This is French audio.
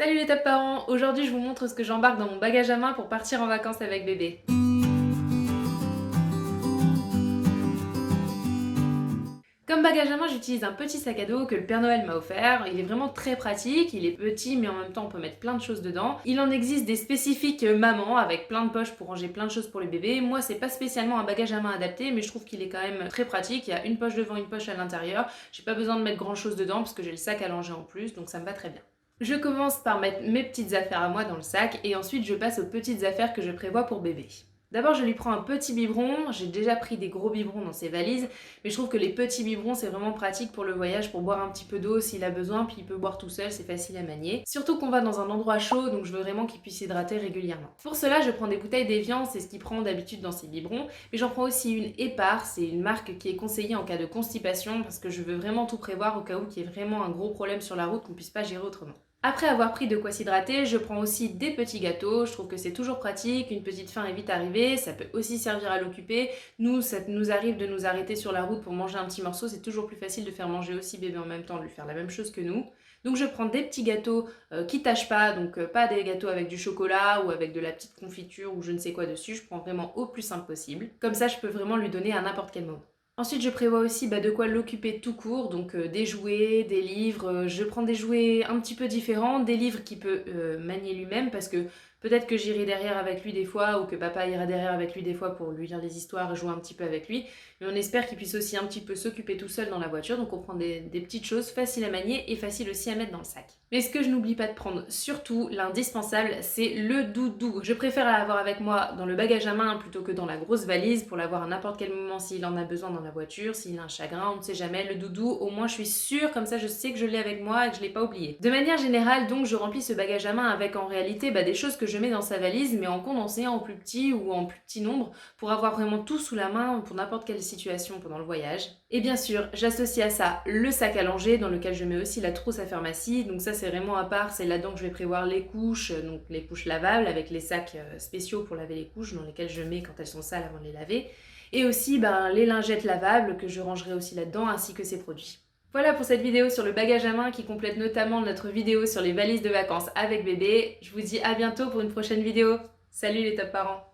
Salut les top parents! Aujourd'hui je vous montre ce que j'embarque dans mon bagage à main pour partir en vacances avec bébé. Comme bagage à main, j'utilise un petit sac à dos que le Père Noël m'a offert. Il est vraiment très pratique, il est petit mais en même temps on peut mettre plein de choses dedans. Il en existe des spécifiques maman avec plein de poches pour ranger plein de choses pour le bébé. Moi c'est pas spécialement un bagage à main adapté mais je trouve qu'il est quand même très pratique. Il y a une poche devant, une poche à l'intérieur. J'ai pas besoin de mettre grand chose dedans parce que j'ai le sac à langer en plus donc ça me va très bien. Je commence par mettre mes petites affaires à moi dans le sac et ensuite je passe aux petites affaires que je prévois pour bébé. D'abord je lui prends un petit biberon, j'ai déjà pris des gros biberons dans ses valises, mais je trouve que les petits biberons c'est vraiment pratique pour le voyage, pour boire un petit peu d'eau s'il a besoin, puis il peut boire tout seul, c'est facile à manier. Surtout qu'on va dans un endroit chaud, donc je veux vraiment qu'il puisse s'hydrater régulièrement. Pour cela je prends des bouteilles d'Evian, c'est ce qu'il prend d'habitude dans ses biberons, mais j'en prends aussi une Épar, c'est une marque qui est conseillée en cas de constipation, parce que je veux vraiment tout prévoir au cas où qu'il y ait vraiment un gros problème sur la route qu'on puisse pas gérer autrement. Après avoir pris de quoi s'hydrater, je prends aussi des petits gâteaux, je trouve que c'est toujours pratique, une petite faim est vite arrivée, ça peut aussi servir à l'occuper. Nous, ça nous arrive de nous arrêter sur la route pour manger un petit morceau, c'est toujours plus facile de faire manger aussi bébé en même temps, de lui faire la même chose que nous. Donc je prends des petits gâteaux qui tâchent pas, donc pas des gâteaux avec du chocolat ou avec de la petite confiture ou je ne sais quoi dessus, je prends vraiment au plus simple possible. Comme ça, je peux vraiment lui donner à n'importe quel moment. Ensuite, je prévois aussi de quoi l'occuper tout court, donc des jouets, des livres. Je prends des jouets un petit peu différents, des livres qu'il peut manier lui-même, parce que peut-être que j'irai derrière avec lui des fois, ou que papa ira derrière avec lui des fois pour lui lire des histoires et jouer un petit peu avec lui. Mais on espère qu'il puisse aussi un petit peu s'occuper tout seul dans la voiture, donc on prend des petites choses faciles à manier et faciles aussi à mettre dans le sac. Mais ce que je n'oublie pas de prendre, surtout l'indispensable, c'est le doudou. Je préfère l'avoir avec moi dans le bagage à main plutôt que dans la grosse valise pour l'avoir à n'importe quel moment s'il en a besoin dans la voiture, s'il a un chagrin, on ne sait jamais. Le doudou, au moins je suis sûre, comme ça je sais que je l'ai avec moi et que je l'ai pas oublié. De manière générale, donc, je remplis ce bagage à main avec en réalité des choses que je mets dans sa valise, mais en condensé, en plus petit ou en plus petit nombre, pour avoir vraiment tout sous la main pour n'importe quelle situation pendant le voyage. Et bien sûr, j'associe à ça le sac à langer dans lequel je mets aussi la trousse à pharmacie, donc ça c'est vraiment à part, c'est là-dedans que je vais prévoir les couches, donc les couches lavables avec les sacs spéciaux pour laver les couches dans lesquels je mets quand elles sont sales avant de les laver. Et aussi les lingettes lavables que je rangerai aussi là-dedans ainsi que ces produits. Voilà pour cette vidéo sur le bagage à main qui complète notamment notre vidéo sur les valises de vacances avec bébé. Je vous dis à bientôt pour une prochaine vidéo. Salut les top parents!